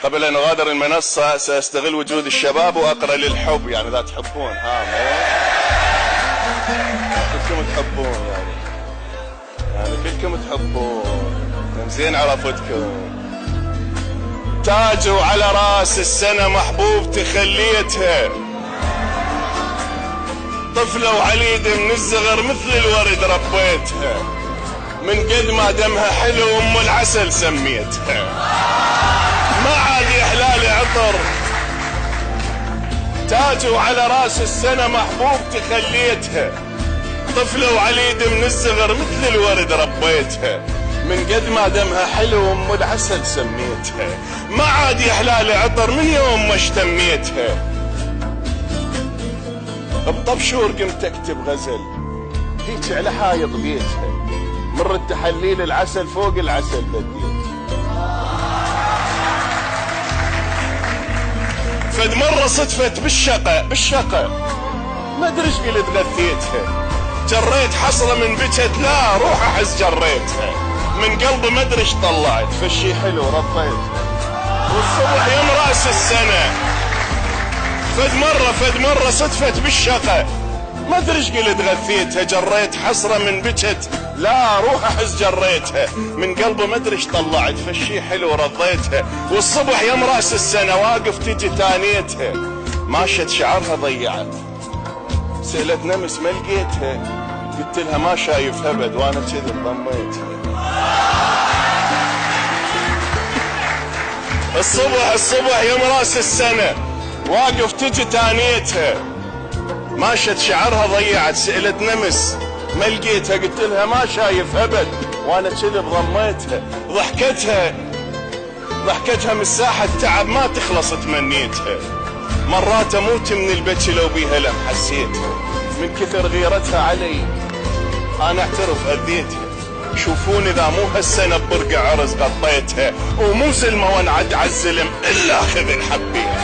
قبل أن أغادر المنصة سأستغل وجود الشباب وأقرأ للحب، يعني إذا تحبون كلكم تحبون يعني كلكم تحبون، زين عرفتكم. تاج على راس السنة محبوبتي خليتها، طفلة وعليدة من الصغر مثل الورد ربيتها، من قد ما دمها حلو ام العسل سميتها، ما عاد يحلالي عطر. تاج على راس السنة محبوبتي خليتها، طفلة وعليدة من الصغر مثل الورد ربيتها، من قد ما دمها حلو ام العسل سميتها، ما عاد يحلالي عطر من يوم ما اشتميتها. بطبشور قمت اكتب غزل هيك على حايط بيتها، مر التحليل العسل فوق العسل بديت. فد مرة صدفت بالشقة ما ادري ايش قلت غثيتها، جريت حصرة من بجت لا روح احس جريتها، من قلبي ما ادري ايش طلعت فالشي حلو رضيتها. والصبح يوم راس السنة فد مرة صدفت بالشقة ما ادري ايش قلت غثيتها، جريت حصرة من بجت لا روح احس جريتها، من قلبي ما ادري ايش طلعت فالشي حلو رضيتها. والصبح يوم راس السنة واقف تجي تانيتها، ماشت شعرها ضيعت، سألت نمس ما لقيتها، قلت لها ما شايف ابد وانا كذب ضميتها. الصبح يوم راس السنة واقف تجي تانيتها، ماشت شعرها ضيعت، سألت نمس ما لقيتها، قلت لها ما شايف ابد وانا كذب ضميتها. ضحكتها من ساحة تعب ما تخلص تمنيتها، مرات اموت من البكي لو بيها لم حسيتها، من كثر غيرتها علي انا اعترف اذيتها. شوفوني اذا مو هالسنة ببرقع عرس غطيتها، ومو سلمة وانعد عالزلم الا اخذ الحبيت.